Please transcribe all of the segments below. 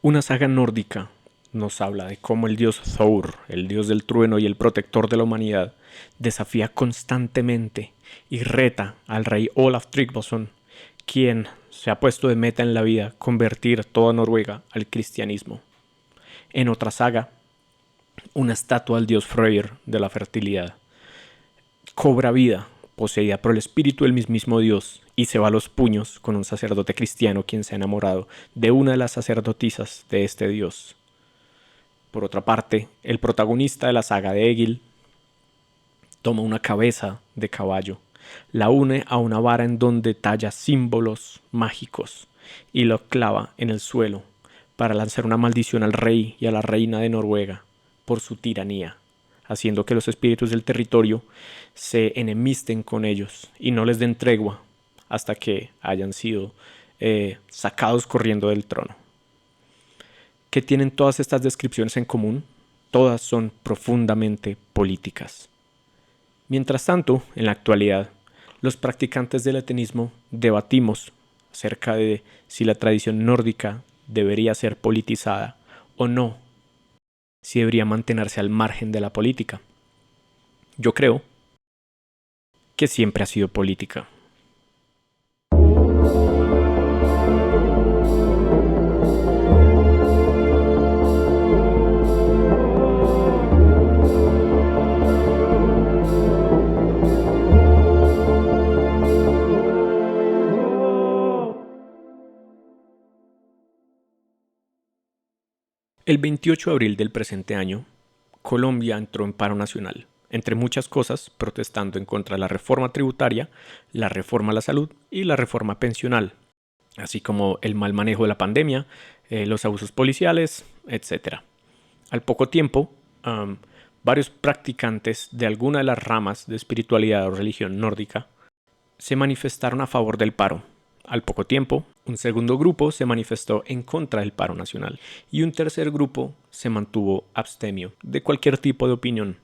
Una saga nórdica nos habla de cómo el dios Thor, el dios del trueno y el protector de la humanidad, desafía constantemente y reta al rey Olaf Tryggvason, quien se ha puesto de meta en la vida convertir toda Noruega al cristianismo. En otra saga, una estatua al dios Freyr de la fertilidad cobra vida, poseída por el espíritu del mismísimo Dios, y se va a los puños con un sacerdote cristiano quien se ha enamorado de una de las sacerdotisas de este Dios. Por otra parte, el protagonista de la saga de Egil toma una cabeza de caballo, la une a una vara en donde talla símbolos mágicos y lo clava en el suelo para lanzar una maldición al rey y a la reina de Noruega por su tiranía, haciendo que los espíritus del territorio se enemisten con ellos y no les den tregua hasta que hayan sido sacados corriendo del trono. ¿Qué tienen todas estas descripciones en común? Todas son profundamente políticas. Mientras tanto, en la actualidad, los practicantes del ateísmo debatimos acerca de si la tradición nórdica debería ser politizada o no, si debería mantenerse al margen de la política. Yo creo que siempre ha sido política. El 28 de abril del presente año, Colombia entró en paro nacional, entre muchas cosas protestando en contra de la reforma tributaria, la reforma a la salud y la reforma pensional, así como el mal manejo de la pandemia, los abusos policiales, etc. Al poco tiempo, varios practicantes de alguna de las ramas de espiritualidad o religión nórdica se manifestaron a favor del paro. Al poco tiempo, un segundo grupo se manifestó en contra del paro nacional y un tercer grupo se mantuvo abstemio de cualquier tipo de opinión.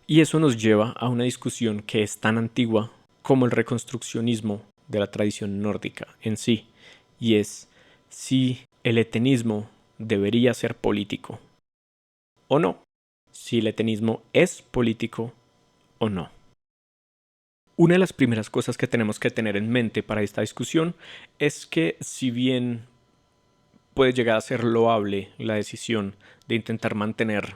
Y eso nos lleva a una discusión que es tan antigua como el reconstruccionismo de la tradición nórdica en sí, y es si el hetenismo debería ser político o no, si el hetenismo es político o no. Una de las primeras cosas que tenemos que tener en mente para esta discusión es que si bien puede llegar a ser loable la decisión de intentar mantener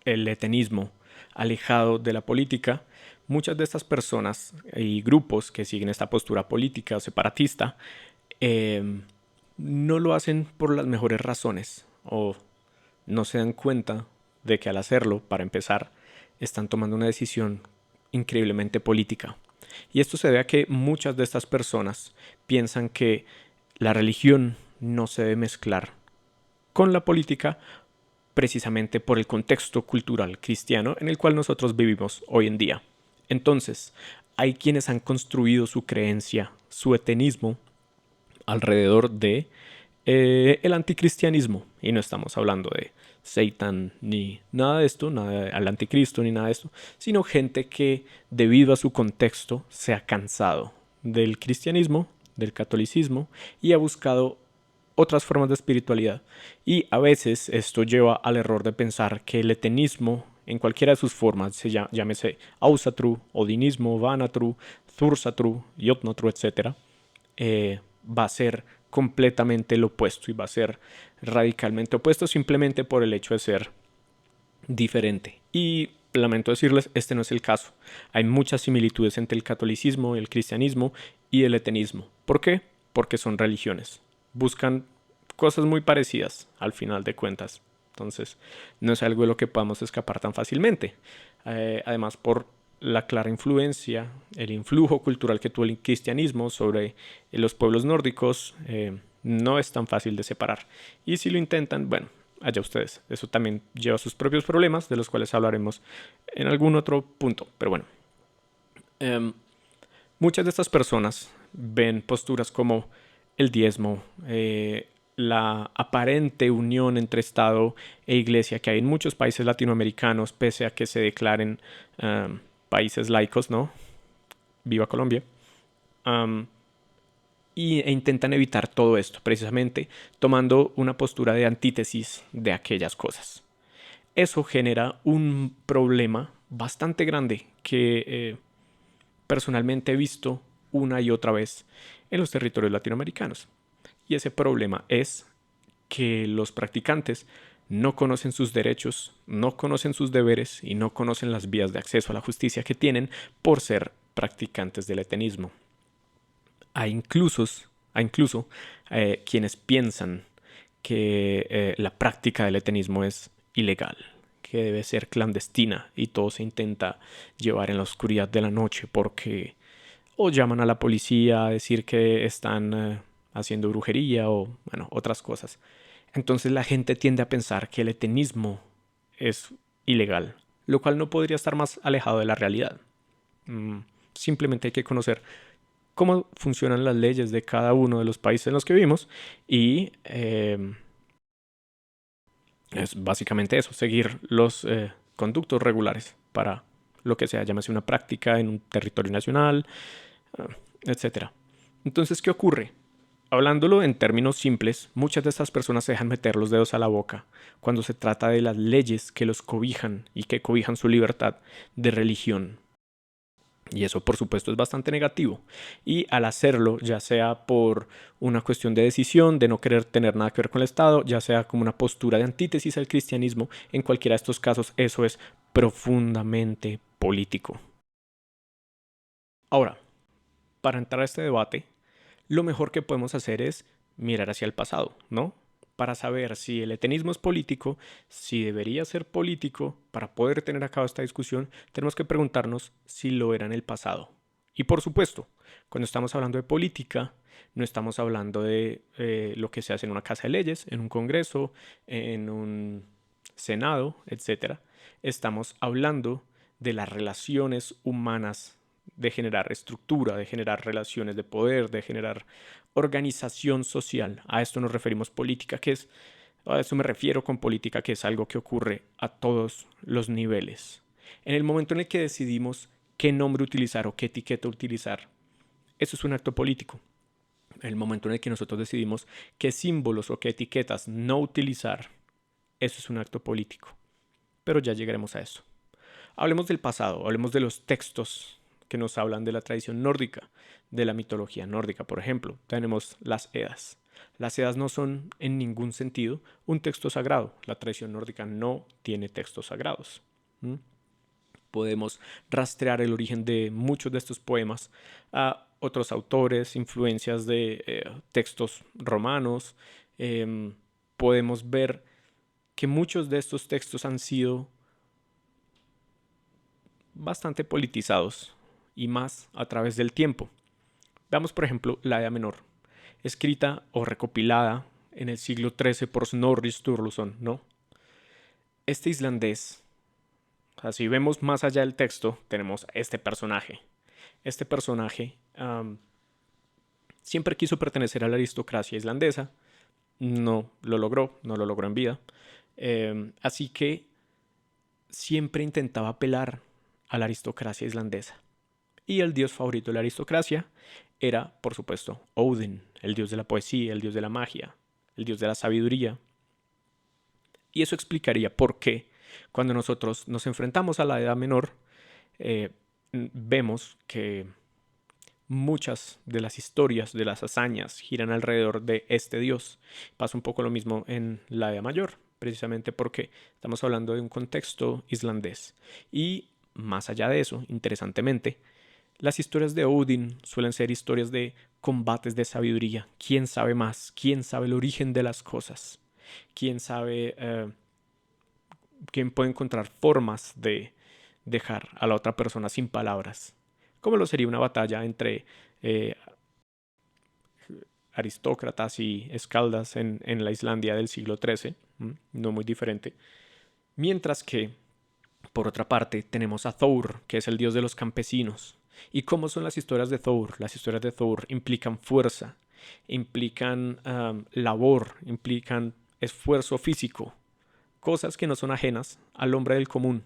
el hetenismo alejado de la política, muchas de estas personas y grupos que siguen esta postura política o separatista no lo hacen por las mejores razones o no se dan cuenta de que al hacerlo, para empezar, están tomando una decisión increíblemente política. Y esto se debe a que muchas de estas personas piensan que la religión no se debe mezclar con la política precisamente por el contexto cultural cristiano en el cual nosotros vivimos hoy en día. Entonces, hay quienes han construido su creencia, su hetenismo, alrededor de el anticristianismo. Y no estamos hablando de Satan ni nada de esto, nada al anticristo ni nada de esto, sino gente que debido a su contexto se ha cansado del cristianismo, del catolicismo y ha buscado otras formas de espiritualidad. Y a veces esto lleva al error de pensar que el hetenismo en cualquiera de sus formas, llámese Ausatru, Odinismo, Vanatru, Thursatru, Jotnatru, etc., va a ser completamente lo opuesto y va a ser radicalmente opuesto simplemente por el hecho de ser diferente. Y lamento decirles, este no es el caso. Hay muchas similitudes entre el catolicismo, el cristianismo y el hetenismo. ¿Por qué? Porque son religiones. Buscan cosas muy parecidas al final de cuentas. Entonces, no es algo de lo que podamos escapar tan fácilmente. Además, por la clara influencia, el influjo cultural que tuvo el cristianismo sobre los pueblos nórdicos, no es tan fácil de separar. Y si lo intentan, bueno, allá ustedes. Eso también lleva sus propios problemas, de los cuales hablaremos en algún otro punto. Pero bueno, muchas de estas personas ven posturas como el diezmo, la aparente unión entre Estado e Iglesia que hay en muchos países latinoamericanos, pese a que se declaren países laicos, ¿no? Viva Colombia. e intentan evitar todo esto, precisamente tomando una postura de antítesis de aquellas cosas. Eso genera un problema bastante grande que personalmente he visto una y otra vez en los territorios latinoamericanos. Y ese problema es que los practicantes no conocen sus derechos, no conocen sus deberes y no conocen las vías de acceso a la justicia que tienen por ser practicantes del etenismo. Hay incluso quienes piensan que la práctica del etenismo es ilegal, que debe ser clandestina y todo se intenta llevar en la oscuridad de la noche porque o llaman a la policía a decir que están haciendo brujería o bueno, otras cosas. Entonces la gente tiende a pensar que el etenismo es ilegal, lo cual no podría estar más alejado de la realidad. Simplemente hay que conocer cómo funcionan las leyes de cada uno de los países en los que vivimos y es básicamente eso, seguir los conductos regulares para lo que sea, llámese una práctica en un territorio nacional, etc. Entonces, ¿qué ocurre? Hablándolo en términos simples, muchas de estas personas se dejan meter los dedos a la boca cuando se trata de las leyes que los cobijan y que cobijan su libertad de religión. Y eso, por supuesto, es bastante negativo. Y al hacerlo, ya sea por una cuestión de decisión, de no querer tener nada que ver con el Estado, ya sea como una postura de antítesis al cristianismo, en cualquiera de estos casos, eso es profundamente político. Ahora, para entrar a este debate, lo mejor que podemos hacer es mirar hacia el pasado, ¿no? Para saber si el etenismo es político, si debería ser político, para poder tener a cabo esta discusión, tenemos que preguntarnos si lo era en el pasado. Y por supuesto, cuando estamos hablando de política, no estamos hablando de lo que se hace en una casa de leyes, en un congreso, en un senado, etc. Estamos hablando de las relaciones humanas, de generar estructura, de generar relaciones de poder, de generar organización social. A esto nos referimos política, a eso me refiero con política, que es algo que ocurre a todos los niveles. En el momento en el que decidimos qué nombre utilizar o qué etiqueta utilizar, eso es un acto político. En el momento en el que nosotros decidimos qué símbolos o qué etiquetas no utilizar, eso es un acto político. Pero ya llegaremos a eso. Hablemos del pasado, hablemos de los textos que nos hablan de la tradición nórdica, de la mitología nórdica, por ejemplo. Tenemos las Edas. Las Edas no son en ningún sentido un texto sagrado. La tradición nórdica no tiene textos sagrados. Podemos rastrear el origen de muchos de estos poemas a otros autores, influencias de textos romanos. Podemos ver que muchos de estos textos han sido bastante politizados y más a través del tiempo. Veamos, por ejemplo, la Edda Menor, escrita o recopilada en el siglo XIII por Snorri Sturluson, ¿no? Este islandés, o sea, si vemos más allá del texto, tenemos este personaje. Este personaje siempre quiso pertenecer a la aristocracia islandesa, no lo logró en vida, así que siempre intentaba apelar a la aristocracia islandesa. Y el dios favorito de la aristocracia era, por supuesto, Odin, el dios de la poesía, el dios de la magia, el dios de la sabiduría. Y eso explicaría por qué, cuando nosotros nos enfrentamos a la Edad Menor, vemos que muchas de las historias, de las hazañas, giran alrededor de este dios. Pasa un poco lo mismo en la Edad Mayor, precisamente porque estamos hablando de un contexto islandés. Y más allá de eso, interesantemente, las historias de Odin suelen ser historias de combates de sabiduría. ¿Quién sabe más? ¿Quién sabe el origen de las cosas? ¿Quién sabe? ¿Quién puede encontrar formas de dejar a la otra persona sin palabras? ¿Cómo lo sería una batalla entre aristócratas y escaldas en la Islandia del siglo XIII? No muy diferente. Mientras que, por otra parte, tenemos a Thor, que es el dios de los campesinos. ¿Y cómo son las historias de Thor? Las historias de Thor implican fuerza, implican labor, implican esfuerzo físico, cosas que no son ajenas al hombre del común.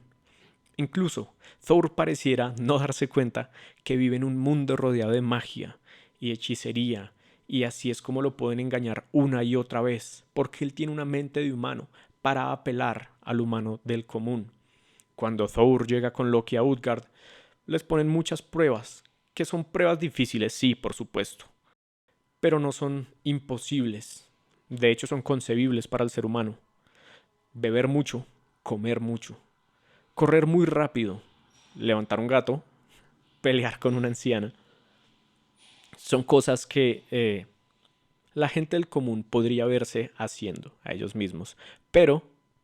Incluso, Thor pareciera no darse cuenta que vive en un mundo rodeado de magia y hechicería Y así es como lo pueden engañar una y otra vez, porque él tiene una mente de humano para apelar al humano del común. Cuando Thor llega con Loki a Utgard, les ponen muchas pruebas, que son pruebas difíciles, sí, por supuesto, pero no son imposibles. De hecho, son concebibles para el ser humano. Beber mucho, comer mucho, correr muy rápido, levantar un gato, pelear con una anciana. Son cosas que la gente del común podría verse haciendo a ellos mismos, pero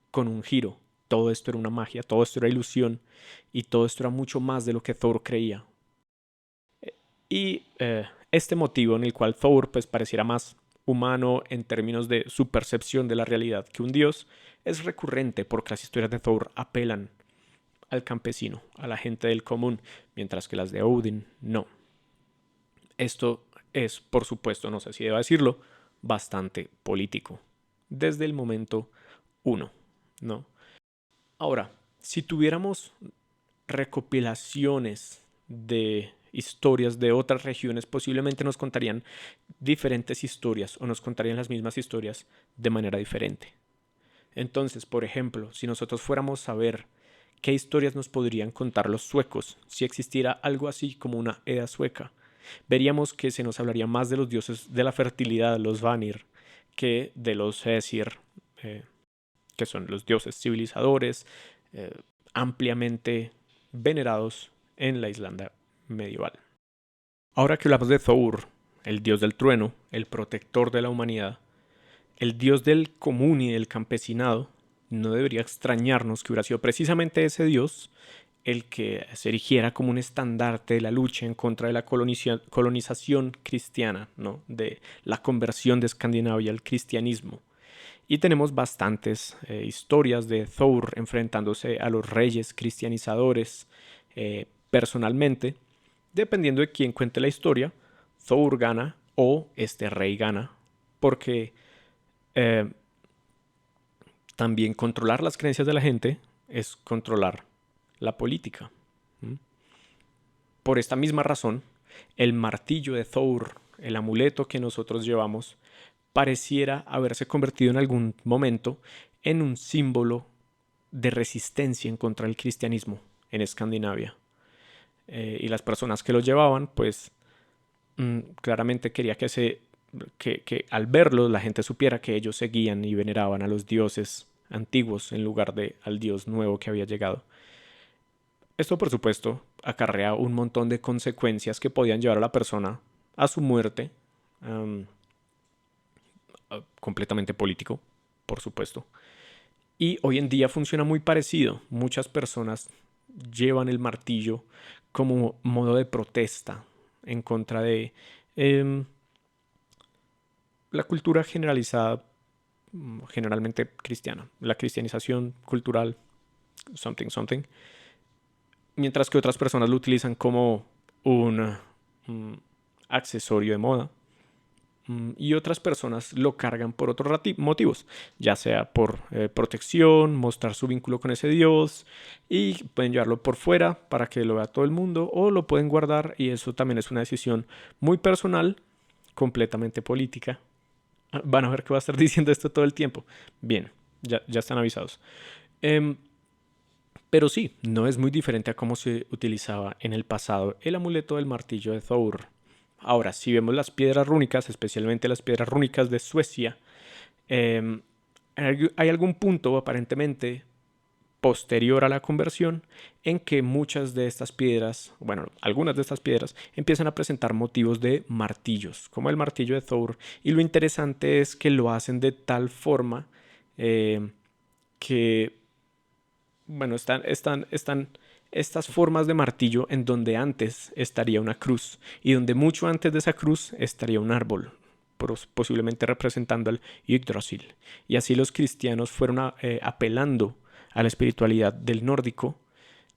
con un giro. Todo esto era una magia, todo esto era ilusión y todo esto era mucho más de lo que Thor creía. Y este motivo en el cual Thor pues pareciera más humano en términos de su percepción de la realidad que un dios es recurrente porque las historias de Thor apelan al campesino, a la gente del común, mientras que las de Odin no. Esto es, por supuesto, no sé si debo decirlo, bastante político, desde el momento uno, ¿no? Ahora, si tuviéramos recopilaciones de historias de otras regiones, posiblemente nos contarían diferentes historias o nos contarían las mismas historias de manera diferente. Entonces, por ejemplo, si nosotros fuéramos a ver qué historias nos podrían contar los suecos, si existiera algo así como una Edda sueca, veríamos que se nos hablaría más de los dioses de la fertilidad, los Vanir, que de los Aesir, eh, que son los dioses civilizadores, eh, ampliamente venerados en la Islanda medieval. Ahora que hablamos de Thor, el dios del trueno, el protector de la humanidad, el dios del común y del campesinado, no debería extrañarnos que hubiera sido precisamente ese dios el que se erigiera como un estandarte de la lucha en contra de la colonización cristiana, ¿no? De la conversión de Escandinavia al cristianismo. Y tenemos bastantes historias de Thor enfrentándose a los reyes cristianizadores personalmente. Dependiendo de quién cuente la historia, Thor gana o este rey gana, porque eh, también controlar las creencias de la gente es controlar la política. ¿Mm? Por esta misma razón, el martillo de Thor, el amuleto que nosotros llevamos, pareciera haberse convertido en algún momento en un símbolo de resistencia en contra del cristianismo en Escandinavia. Y las personas que lo llevaban, pues claramente quería que al verlo la gente supiera que ellos seguían y veneraban a los dioses antiguos en lugar de al dios nuevo que había llegado. Esto, por supuesto, acarrea un montón de consecuencias que podían llevar a la persona a su muerte, um, completamente político, por supuesto. Y hoy en día funciona muy parecido. Muchas personas llevan el martillo como modo de protesta en contra de eh, la cultura generalizada, generalmente cristiana, la cristianización cultural, something, something. Mientras que otras personas lo utilizan como un accesorio de moda. Y otras personas lo cargan por otros motivos, ya sea por protección, mostrar su vínculo con ese Dios, y pueden llevarlo por fuera para que lo vea todo el mundo, o lo pueden guardar, y eso también es una decisión muy personal, completamente política. Van a ver que va a estar diciendo esto todo el tiempo. Bien, ya están avisados. Pero sí, no es muy diferente a cómo se utilizaba en el pasado el amuleto del martillo de Thor. Ahora, si vemos las piedras rúnicas, especialmente las piedras rúnicas de Suecia, eh, hay algún punto aparentemente posterior a la conversión en que muchas de estas piedras, bueno, algunas de estas piedras empiezan a presentar motivos de martillos, como el martillo de Thor. Y lo interesante es que lo hacen de tal forma que bueno, están estas formas de martillo en donde antes estaría una cruz y donde mucho antes de esa cruz estaría un árbol, posiblemente representando al Yggdrasil. Y así los cristianos fueron apelando a la espiritualidad del nórdico,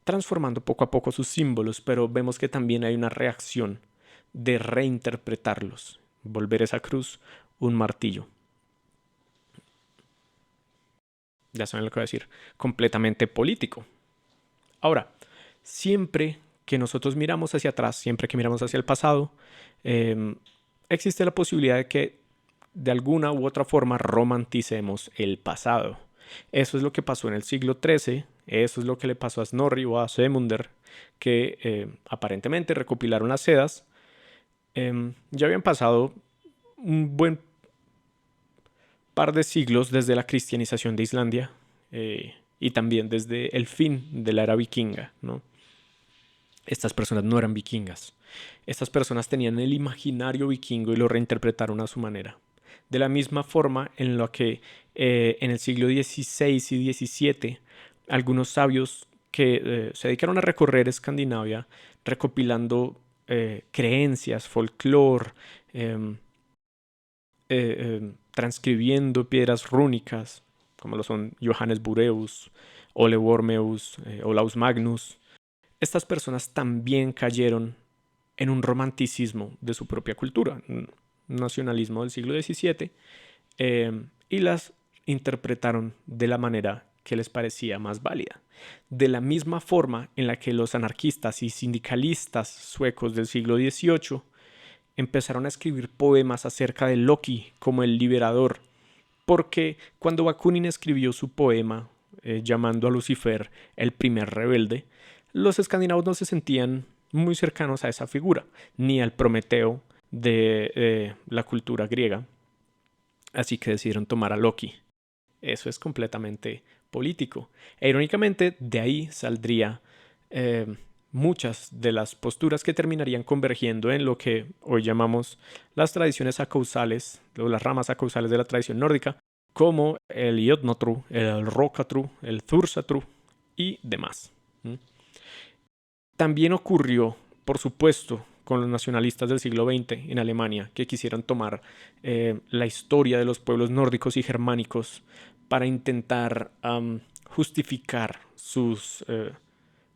transformando poco a poco sus símbolos, pero vemos que también hay una reacción de reinterpretarlos, volver esa cruz un martillo. Ya saben lo que voy a decir, completamente político. Ahora, siempre que nosotros miramos hacia atrás, siempre que miramos hacia el pasado, eh, existe la posibilidad de que de alguna u otra forma romanticemos el pasado. Eso es lo que pasó en el siglo XIII, eso es lo que le pasó a Snorri o a Sæmundur, que aparentemente recopilaron las Eddas. Ya habían pasado un buen par de siglos desde la cristianización de Islandia y también desde el fin de la era vikinga, ¿no? Estas personas no eran vikingas. Estas personas tenían el imaginario vikingo y lo reinterpretaron a su manera. De la misma forma en la que en el siglo XVI y XVII algunos sabios que se dedicaron a recorrer Escandinavia recopilando creencias, folclore, transcribiendo piedras rúnicas, como lo son Johannes Bureus, Ole Wormeus, Olaus Magnus. Estas personas también cayeron en un romanticismo de su propia cultura, un nacionalismo del siglo XVII, y las interpretaron de la manera que les parecía más válida. De la misma forma en la que los anarquistas y sindicalistas suecos del siglo XVIII empezaron a escribir poemas acerca de Loki como el liberador, porque cuando Bakunin escribió su poema llamando a Lucifer el primer rebelde, los escandinavos no se sentían muy cercanos a esa figura, ni al Prometeo de la cultura griega, así que decidieron tomar a Loki. Eso es completamente político. E irónicamente, de ahí saldría muchas de las posturas que terminarían convergiendo en lo que hoy llamamos las tradiciones acausales, o las ramas acausales de la tradición nórdica, como el Jotnotru, el Rokatru, el Thursatru y demás. También ocurrió, por supuesto, con los nacionalistas del siglo XX en Alemania, que quisieron tomar la historia de los pueblos nórdicos y germánicos para intentar justificar sus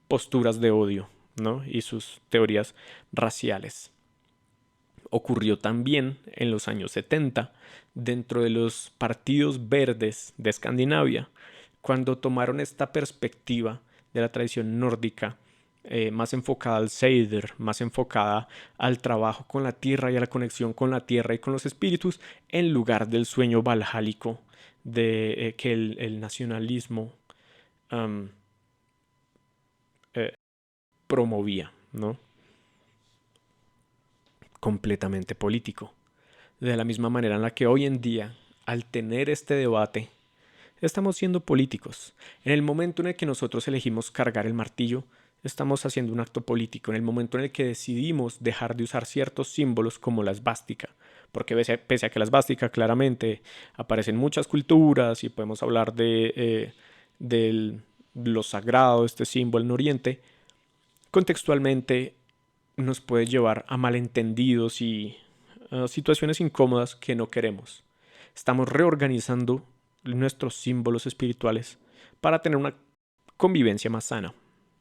posturas de odio, ¿no? Y sus teorías raciales. Ocurrió también en los años 70 dentro de los partidos verdes de Escandinavia, cuando tomaron esta perspectiva de la tradición nórdica más enfocada al Seder, más enfocada al trabajo con la tierra y a la conexión con la tierra y con los espíritus, en lugar del sueño valhálico de que el nacionalismo promovía, ¿no? Completamente político. De la misma manera en la que hoy en día, al tener este debate, estamos siendo políticos. En el momento en el que nosotros elegimos cargar el martillo, estamos haciendo un acto político. En el momento en el que decidimos dejar de usar ciertos símbolos como la esvástica, porque pese a que la esvástica claramente aparece en muchas culturas y podemos hablar de lo sagrado de este símbolo en Oriente, contextualmente nos puede llevar a malentendidos y situaciones incómodas que no queremos. Estamos reorganizando nuestros símbolos espirituales para tener una convivencia más sana.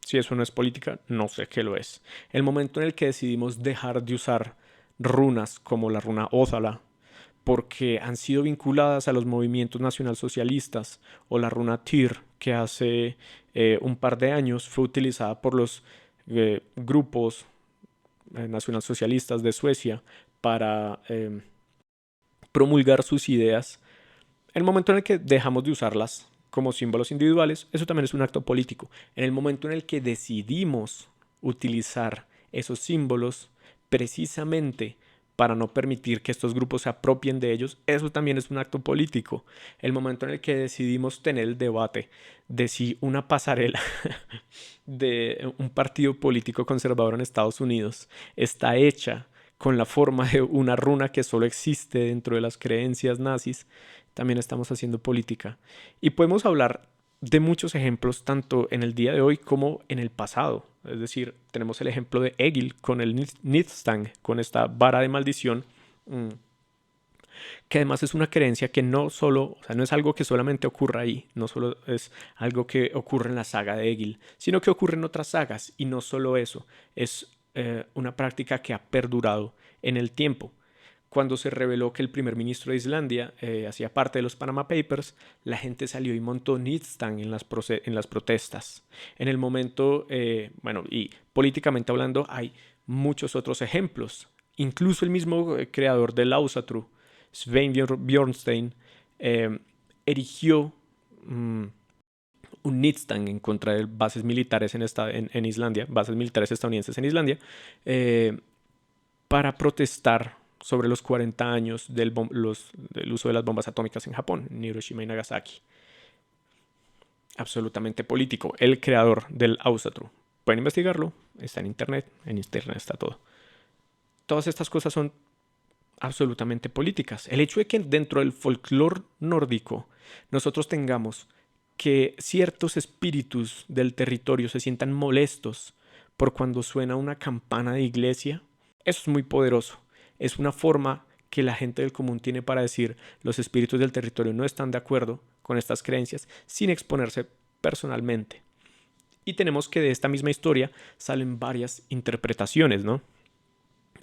Si eso no es política, no sé qué lo es. El momento en el que decidimos dejar de usar runas como la runa Ózala, porque han sido vinculadas a los movimientos nacionalsocialistas, o la runa Tyr, que hace un par de años fue utilizada por los grupos nacionalsocialistas de Suecia para promulgar sus ideas. En el momento en el que dejamos de usarlas como símbolos individuales, eso también es un acto político. En el momento en el que decidimos utilizar esos símbolos precisamente para no permitir que estos grupos se apropien de ellos, eso también es un acto político. El momento en el que decidimos tener el debate de si una pasarela de un partido político conservador en Estados Unidos está hecha con la forma de una runa que solo existe dentro de las creencias nazis, también estamos haciendo política. Y podemos hablar de muchos ejemplos tanto en el día de hoy como en el pasado. Es decir, tenemos el ejemplo de Egil con el Nithstang, con esta vara de maldición, que además es una creencia que no solo, o sea, no es algo que solamente ocurra ahí, no solo es algo que ocurre en la saga de Egil, sino que ocurre en otras sagas, y no solo eso, es una práctica que ha perdurado en el tiempo. Cuando se reveló que el primer ministro de Islandia hacía parte de los Panama Papers, la gente salió y montó Nithstang en las protestas. En el momento, bueno, y políticamente hablando, hay muchos otros ejemplos. Incluso el mismo creador del Ausatru, Svein Bjornstein, erigió un Nitstang en contra de bases militares en Islandia, bases militares estadounidenses en Islandia, para protestar sobre los 40 años del uso de las bombas atómicas en Japón, en Hiroshima y Nagasaki. Absolutamente político. El creador del Ausatru. Pueden investigarlo, está en internet está todo. Todas estas cosas son absolutamente políticas. El hecho de que dentro del folclore nórdico nosotros tengamos que ciertos espíritus del territorio se sientan molestos por cuando suena una campana de iglesia, eso es muy poderoso. Es una forma que la gente del común tiene para decir los espíritus del territorio no están de acuerdo con estas creencias sin exponerse personalmente. Y tenemos que de esta misma historia salen varias interpretaciones, ¿no?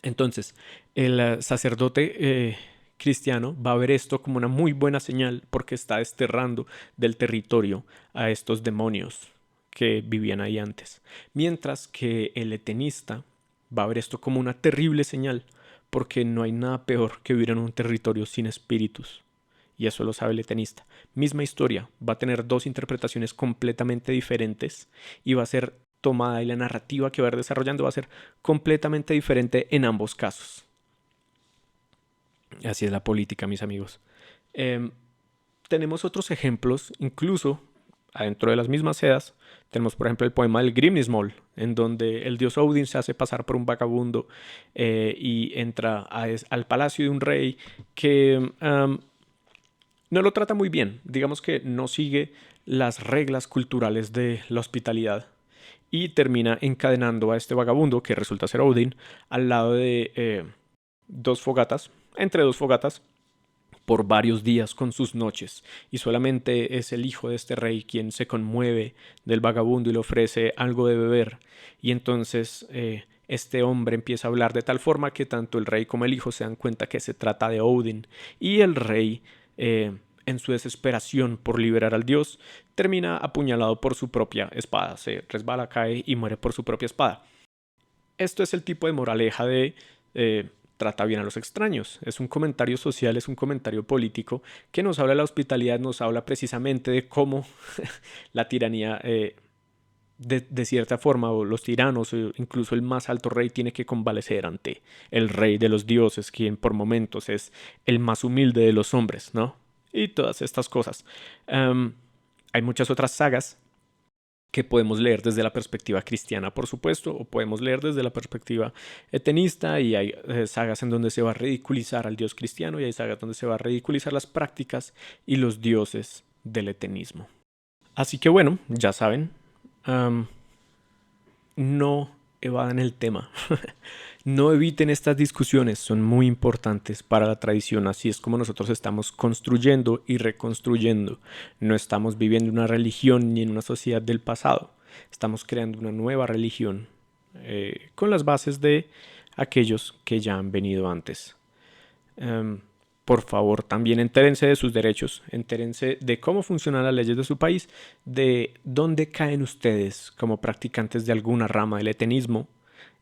Entonces, el sacerdote cristiano va a ver esto como una muy buena señal porque está desterrando del territorio a estos demonios que vivían ahí antes. Mientras que el etenista va a ver esto como una terrible señal porque no hay nada peor que vivir en un territorio sin espíritus. Y eso lo sabe el etenista. Misma historia, va a tener dos interpretaciones completamente diferentes y va a ser tomada y la narrativa que va a ir desarrollando va a ser completamente diferente en ambos casos. Así es la política, mis amigos. Tenemos otros ejemplos, incluso adentro de las mismas Edas. Tenemos, por ejemplo, el poema del Grimnismol, en donde el dios Odin se hace pasar por un vagabundo y entra al palacio de un rey que no lo trata muy bien. Digamos que no sigue las reglas culturales de la hospitalidad y termina encadenando a este vagabundo, que resulta ser Odin, al lado de entre dos fogatas, por varios días con sus noches, y solamente es el hijo de este rey quien se conmueve del vagabundo y le ofrece algo de beber, y entonces este hombre empieza a hablar de tal forma que tanto el rey como el hijo se dan cuenta que se trata de Odin, y el rey en su desesperación por liberar al dios, termina apuñalado por su propia espada, se resbala, cae y muere por su propia espada. Esto es el tipo de moraleja de trata bien a los extraños. Es un comentario social, es un comentario político que nos habla de la hospitalidad, nos habla precisamente de cómo la tiranía, de cierta forma, o los tiranos, o incluso el más alto rey, tiene que convalecer ante el rey de los dioses, quien por momentos es el más humilde de los hombres, ¿no? Y todas estas cosas. Hay muchas otras sagas que podemos leer desde la perspectiva cristiana, por supuesto, o podemos leer desde la perspectiva etenista, y hay sagas en donde se va a ridiculizar al dios cristiano y hay sagas donde se va a ridiculizar las prácticas y los dioses del etenismo. Así que bueno, ya saben, no evadan el tema. No eviten estas discusiones, son muy importantes para la tradición, así es como nosotros estamos construyendo y reconstruyendo. No estamos viviendo una religión ni en una sociedad del pasado, estamos creando una nueva religión con las bases de aquellos que ya han venido antes. Por favor, también entérense de sus derechos, entérense de cómo funcionan las leyes de su país, de dónde caen ustedes como practicantes de alguna rama del etenismo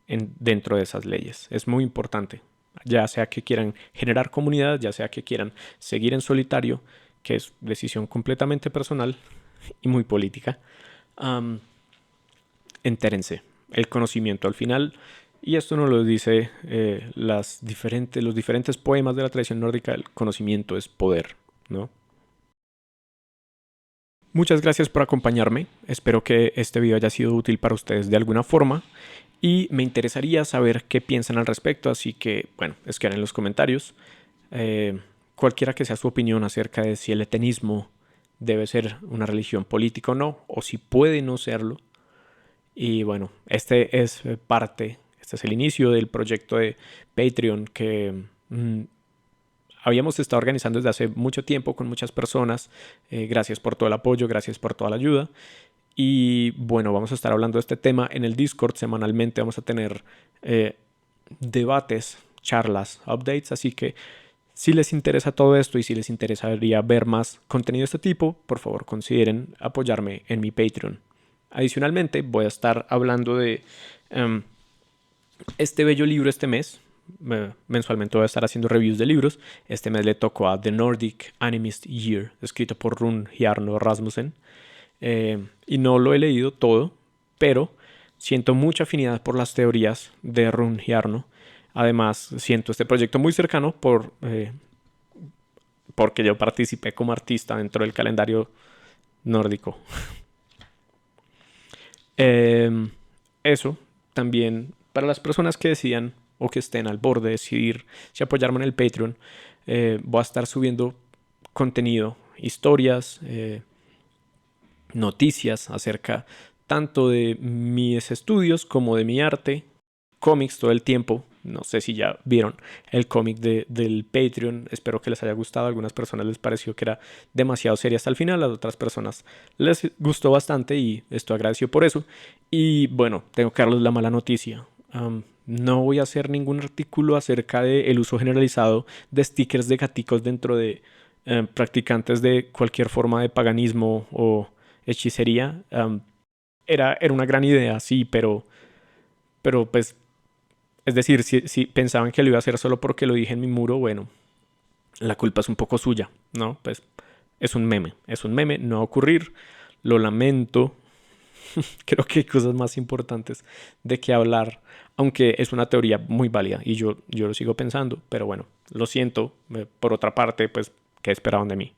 dentro de esas leyes. Es muy importante, ya sea que quieran generar comunidad, ya sea que quieran seguir en solitario, que es decisión completamente personal y muy política. Entérense, el conocimiento al final, y esto nos lo dice los diferentes poemas de la tradición nórdica, el conocimiento es poder, ¿no? Muchas gracias por acompañarme, espero que este video haya sido útil para ustedes de alguna forma y me interesaría saber qué piensan al respecto, así que bueno, escriban en los comentarios cualquiera que sea su opinión acerca de si el etenismo debe ser una religión política o no, o si puede no serlo. Y bueno, este es el inicio del proyecto de Patreon que habíamos estado organizando desde hace mucho tiempo con muchas personas. Gracias por todo el apoyo, gracias por toda la ayuda. Y bueno, vamos a estar hablando de este tema en el Discord semanalmente. Vamos a tener debates, charlas, updates. Así que si les interesa todo esto y si les interesaría ver más contenido de este tipo, por favor consideren apoyarme en mi Patreon. Adicionalmente, voy a estar hablando de este bello libro este mes. mensualmente voy a estar haciendo reviews de libros. Este mes le tocó a The Nordic Animist Year, escrito por Rune Hjarno Rasmussen. Y no lo he leído todo, pero siento mucha afinidad por las teorías de Rune Hjarno. Además, siento este proyecto muy cercano porque yo participé como artista dentro del calendario nórdico. Eh, Eso también para las personas que decidan o que estén al borde de decidir si apoyarme en el Patreon, voy a estar subiendo contenido, historias, noticias acerca tanto de mis estudios como de mi arte, cómics todo el tiempo. No sé si ya vieron el cómic del Patreon. Espero que les haya gustado. A algunas personas les pareció que era demasiado seria hasta el final. A otras personas les gustó bastante y estoy agradecido por eso. Y bueno, tengo que darles la mala noticia. No voy a hacer ningún artículo acerca del uso generalizado de stickers de gaticos dentro de practicantes de cualquier forma de paganismo o hechicería. Era una gran idea, sí, pero pues es decir, si pensaban que lo iba a hacer solo porque lo dije en mi muro, bueno, la culpa es un poco suya, ¿no? Pues es un meme, no va a ocurrir, lo lamento. Creo que hay cosas más importantes de qué hablar, aunque es una teoría muy válida y yo lo sigo pensando, pero bueno, lo siento. Por otra parte, pues, ¿qué esperaban de mí?